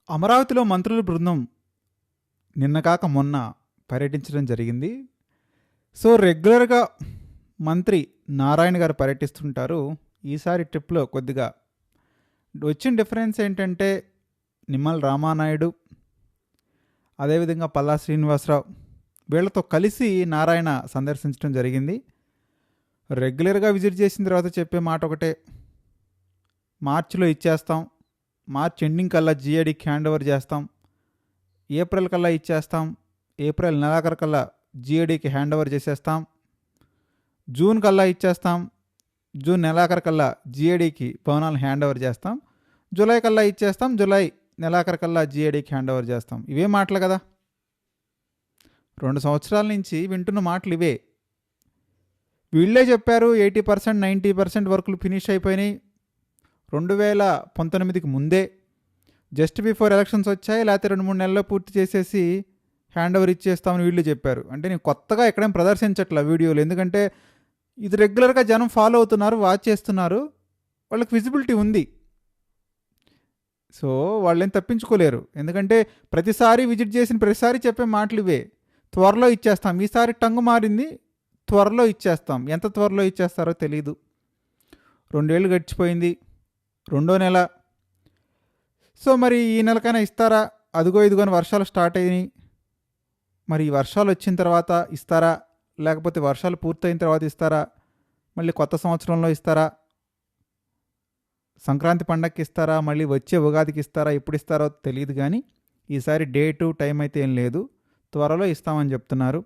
అమరావతిలో మంత్రుల బృందం నిన్న కాక మొన్న పర్యటించడం జరిగింది. సో రెగ్యులర్గా మంత్రి నారాయణ గారు పర్యటిస్తుంటారు. ఈసారి ట్రిప్లో కొద్దిగా వచ్చిన డిఫరెన్స్ ఏంటంటే నిమ్మల రామానాయుడు, అదేవిధంగా పల్లా శ్రీనివాసరావు వీళ్ళతో కలిసి నారాయణ సందర్శించడం జరిగింది. రెగ్యులర్గా విజిట్ చేసిన తర్వాత చెప్పే మాట ఒకటే, మార్చిలో ఇచ్చేస్తాం, మార్చ్ ఎండింగ్ కల్లా జిఏడికి హ్యాండ్ ఓవర్ చేస్తాం, ఏప్రిల్ కల్లా ఇచ్చేస్తాం, ఏప్రిల్ నెలాఖరు కల్లా జిఏడికి హ్యాండ్ ఓవర్ చేసేస్తాం, జూన్ కల్లా ఇచ్చేస్తాం, జూన్ నెలాఖరు కల్లా జిఏడికి భవనాలను హ్యాండ్ ఓవర్ చేస్తాం, జూలై కల్లా ఇచ్చేస్తాం, జూలై నెలాఖరు కల్లా జిఏడికి హ్యాండ్ ఓవర్ చేస్తాం. ఇవే మాటలు కదా, 2 సంవత్సరాల నుంచి వింటున్న మాటలు ఇవే. వీళ్ళే చెప్పారు 80% 90% వర్కులు ఫినిష్ అయిపోయినాయి 2019కి ముందే, జస్ట్ బిఫోర్ ఎలక్షన్స్ వచ్చాయి, లేకపోతే 2-3 నెలల్లో పూర్తి చేసేసి హ్యాండ్ ఓవర్ ఇచ్చేస్తామని వీళ్ళు చెప్పారు. అంటే నేను కొత్తగా ఎక్కడేం ప్రదర్శించట్లా వీడియోలు, ఎందుకంటే ఇది రెగ్యులర్గా జనం ఫాలో అవుతున్నారు, వాచ్ చేస్తున్నారు, వాళ్ళకి విజిబిలిటీ ఉంది. సో వాళ్ళేం తప్పించుకోలేరు, ఎందుకంటే ప్రతిసారి విజిట్ చేసిన ప్రతిసారి చెప్పే మాటలు ఇవే. త్వరలో ఇచ్చేస్తాం, ఈసారి టంగు మారింది, త్వరలో ఇచ్చేస్తాం. ఎంత త్వరలో ఇచ్చేస్తారో తెలీదు. 2 ఏళ్ళు గడిచిపోయింది, 2వ నెల. సో మరి ఈ నెలకైనా ఇస్తారా? అదిగో ఇదిగోని వర్షాలు స్టార్ట్ అయినాయి. మరి ఈ వర్షాలు వచ్చిన తర్వాత ఇస్తారా, లేకపోతే వర్షాలు పూర్తయిన తర్వాత ఇస్తారా, మళ్ళీ కొత్త సంవత్సరంలో ఇస్తారా, సంక్రాంతి పండగకి ఇస్తారా, మళ్ళీ వచ్చే ఉగాదికి ఇస్తారా, ఎప్పుడు ఇస్తారో తెలియదు. కానీ ఈసారి డేటు టైం అయితే ఏం లేదు, త్వరలో ఇస్తామని చెప్తున్నారు.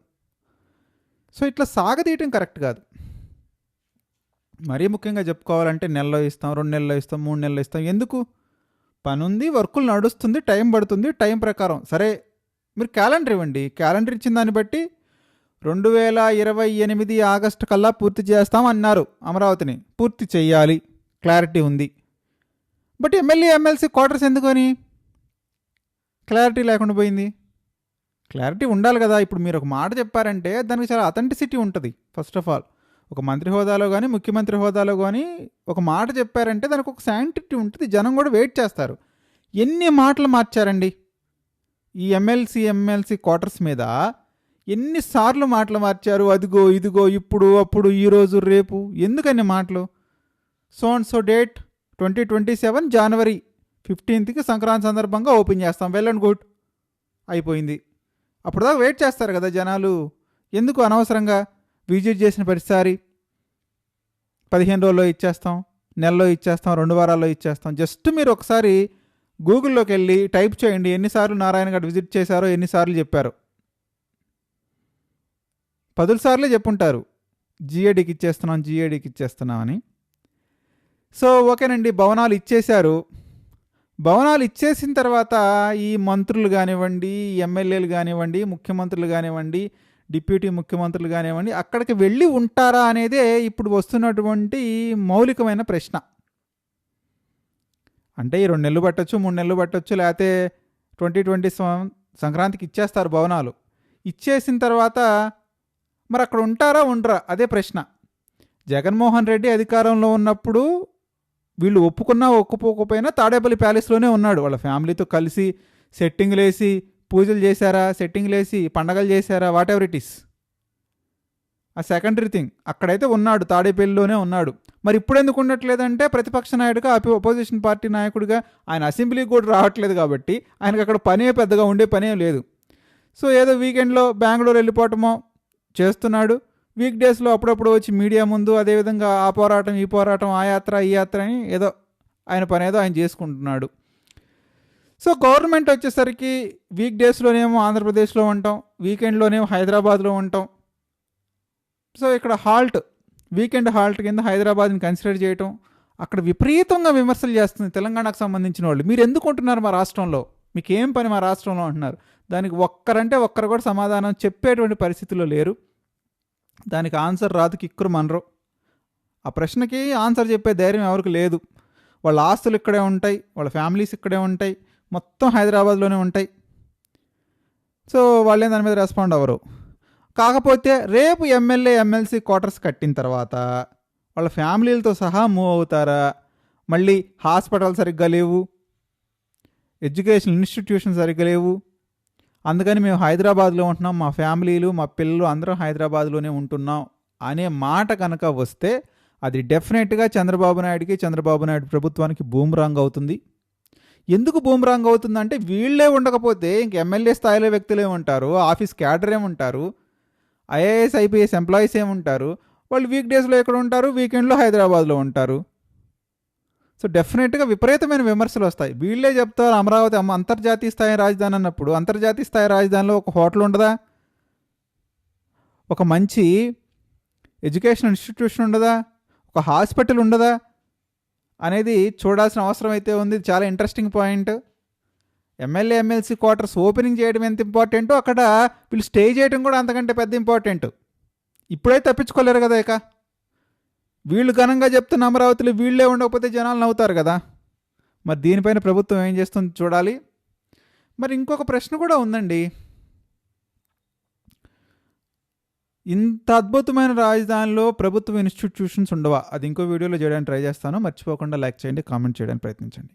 సో ఇట్లా సాగదీయటం కరెక్ట్ కాదు. మరీ ముఖ్యంగా చెప్పుకోవాలంటే నెలలో ఇస్తాం, 2 నెలల్లో ఇస్తాం, 3 నెలల్లో ఇస్తాం. ఎందుకు? పని ఉంది, వర్కులు నడుస్తుంది, టైం పడుతుంది, టైం ప్రకారం సరే మీరు క్యాలెండర్ ఇవ్వండి. క్యాలెండర్ ఇచ్చిన దాన్ని బట్టి 2028 ఆగస్టు కల్లా పూర్తి చేస్తాం అన్నారు. అమరావతిని పూర్తి చేయాలి, క్లారిటీ ఉంది. బట్ ఎమ్మెల్సీ క్వార్టర్స్ ఎందుకని క్లారిటీ లేకుండా పోయింది? క్లారిటీ ఉండాలి కదా. ఇప్పుడు మీరు ఒక మాట చెప్పారంటే దానికి చాలా అథెంటిసిటీ ఉంటుంది. ఫస్ట్ ఆఫ్ ఆల్ ఒక మంత్రి హోదాలో కానీ ముఖ్యమంత్రి హోదాలో కానీ ఒక మాట చెప్పారంటే దానికి ఒక శాంటిటీ ఉంటుంది, జనం కూడా వెయిట్ చేస్తారు. ఎన్ని మాటలు మార్చారండి ఈ ఎమ్మెల్సీ క్వార్టర్స్ మీద, ఎన్నిసార్లు మాటలు మార్చారు. అదిగో ఇదిగో, ఇప్పుడు అప్పుడు, ఈరోజు రేపు, ఎందుకని మాటలు? సో డేట్ 2027 జనవరి 15కి సంక్రాంతి సందర్భంగా ఓపెన్ చేస్తాం, వెల్ అండ్ గుడ్, అయిపోయింది. అప్పుడు దాకా వెయిట్ చేస్తారు కదా జనాలు. ఎందుకు అనవసరంగా విజిట్ చేసిన ప్రతిసారి 15 రోజుల్లో ఇచ్చేస్తాం, నెలలో ఇచ్చేస్తాం, 2 వారాల్లో ఇచ్చేస్తాం? జస్ట్ మీరు ఒకసారి గూగుల్లోకి వెళ్ళి టైప్ చేయండి ఎన్నిసార్లు నారాయణ గారు విజిట్ చేశారో, ఎన్నిసార్లు చెప్పారు. 10 సార్లే చెప్పుంటారు జిఏడికి ఇచ్చేస్తున్నాం అని. సో ఓకేనండి, భవనాలు ఇచ్చేశారు. భవనాలు ఇచ్చేసిన తర్వాత ఈ మంత్రులు కానివ్వండి, ఎమ్మెల్యేలు కానివ్వండి, ముఖ్యమంత్రులు కానివ్వండి, డిప్యూటీ ముఖ్యమంత్రులు కానివ్వండి, అక్కడికి వెళ్ళి ఉంటారా అనేదే ఇప్పుడు వస్తున్నటువంటి మౌలికమైన ప్రశ్న. అంటే ఈ 2 నెలలు పట్టచ్చు, 3 నెలలు పట్టచ్చు, లేకపోతే 2027 సంక్రాంతికి ఇచ్చేస్తారు భవనాలు. ఇచ్చేసిన తర్వాత మరి అక్కడ ఉంటారా ఉండరా, అదే ప్రశ్న. జగన్మోహన్ రెడ్డి అధికారంలో ఉన్నప్పుడు వీళ్ళు ఒప్పుకున్నా ఒప్పుకోకపోయినా తాడేపల్లి ప్యాలెస్లోనే ఉన్నాడు వాళ్ళ ఫ్యామిలీతో కలిసి. సెట్టింగ్లు వేసి పూజలు చేశారా, సెట్టింగ్లు వేసి పండగలు చేశారా, వాట్ ఎవర్ ఇట్ ఈస్, ఆ సెకండరీ థింగ్. అక్కడైతే ఉన్నాడు, తాడేపల్లిలోనే ఉన్నాడు. మరి ఇప్పుడు ఎందుకు ఉండట్లేదంటే ప్రతిపక్ష నాయకుడిగా, అపోజిషన్ పార్టీ నాయకుడిగా ఆయన అసెంబ్లీకి కూడా రావట్లేదు కాబట్టి ఆయనకు అక్కడ పనే పెద్దగా ఉండే పనేం లేదు. సో ఏదో వీకెండ్లో బెంగళూరు వెళ్ళిపోవటమో చేస్తున్నాడు, వీక్ డేస్లో అప్పుడప్పుడు వచ్చి మీడియా ముందు అదేవిధంగా ఆ పోరాటం ఈ పోరాటం, ఆ యాత్ర ఈ యాత్ర అని ఏదో ఆయన పని ఏదో ఆయన చేసుకుంటున్నాడు. సో గవర్నమెంట్ వచ్చేసరికి వీక్ డేస్లోనేమో ఆంధ్రప్రదేశ్లో ఉంటాం, వీకెండ్లోనేమో హైదరాబాద్లో ఉంటాం. సో ఇక్కడ వీకెండ్ హాల్ట్ కింద హైదరాబాద్ని కన్సిడర్ చేయటం, అక్కడ విపరీతంగా విమర్శలు చేస్తుంది తెలంగాణకు సంబంధించిన వాళ్ళు. మీరు ఎందుకు ఉంటున్నారు మా రాష్ట్రంలో, మీకు ఏం పని మా రాష్ట్రంలో అంటున్నారు. దానికి ఒక్కరు కూడా సమాధానం చెప్పేటువంటి పరిస్థితుల్లో లేరు. దానికి ఆన్సర్ రాదు, కిక్కురు మనరు. ఆ ప్రశ్నకి ఆన్సర్ చెప్పే ధైర్యం ఎవరికి లేదు. వాళ్ళ ఆస్తులు ఇక్కడే ఉంటాయి, వాళ్ళ ఫ్యామిలీస్ ఇక్కడే ఉంటాయి, మొత్తం హైదరాబాద్లోనే ఉంటాయి. సో వాళ్ళేం దాని మీద రెస్పాండ్ అవ్వరు. కాకపోతే రేపు ఎమ్మెల్సీ క్వార్టర్స్ కట్టిన తర్వాత వాళ్ళ ఫ్యామిలీలతో సహా మూవ్ అవుతారా? మళ్ళీ హాస్పిటల్ సరిగ్గా లేవు, ఎడ్యుకేషన్ ఇన్స్టిట్యూషన్ సరిగ్గా లేవు. అందుకని మేము హైదరాబాద్లో ఉంటున్నాం, మా ఫ్యామిలీలు మా పిల్లలు అందరూ హైదరాబాద్లోనే ఉంటున్నాం అనే మాట కనుక వస్తే అది డెఫినెట్గా చంద్రబాబు నాయుడు ప్రభుత్వానికి బూమరాంగ్ అవుతుంది. ఎందుకు బూమరాంగ్ అవుతుందంటే వీళ్ళే ఉండకపోతే ఇంక ఎమ్మెల్యే స్థాయిలో వ్యక్తులు ఏముంటారు, ఆఫీస్ క్యాడర్ ఏముంటారు, ఐఏఎస్ ఐపీఎస్ ఎంప్లాయీస్ ఏముంటారు, వాళ్ళు వీక్ డేస్లో ఎక్కడ ఉంటారు, వీకెండ్లో హైదరాబాద్లో ఉంటారు. సో డెఫినెట్గా విపరీతమైన విమర్శలు వస్తాయి. వీళ్ళే చెప్తారు అమరావతి అంతర్జాతీయ స్థాయి రాజధాని అన్నప్పుడు అంతర్జాతీయ స్థాయి రాజధానిలో ఒక హోటల్ ఉండదా, ఒక మంచి ఎడ్యుకేషన్ ఇన్స్టిట్యూషన్ ఉండదా, ఒక హాస్పిటల్ ఉండదా అనేది చూడాల్సిన అవసరం అయితే ఉంది. చాలా interesting point. MLA MLC quarters opening చేయడం ఎంత ఇంపార్టెంటో అక్కడ వీళ్ళు స్టే చేయడం కూడా అంతకంటే పెద్ద ఇంపార్టెంట్. ఇప్పుడైతే తప్పించుకోలేరు కదా. ఇక వీళ్ళు ఘనంగా చెప్తున్న అమరావతిలో వీళ్ళే ఉండకపోతే జనాలు నవ్వుతారు కదా. మరి దీనిపైన ప్రభుత్వం ఏం చేస్తుంది చూడాలి. మరి ఇంకొక ప్రశ్న కూడా ఉందండి. ఇంత అద్భుతమైన రాజధానిలో ప్రభుత్వ ఇన్స్టిట్యూషన్స్ ఉండవా? అది ఇంకో వీడియోలో చేయడానికి ట్రై చేస్తాను. మర్చిపోకుండా లైక్ చేయండి, కామెంట్ చేయడానికి ప్రయత్నించండి.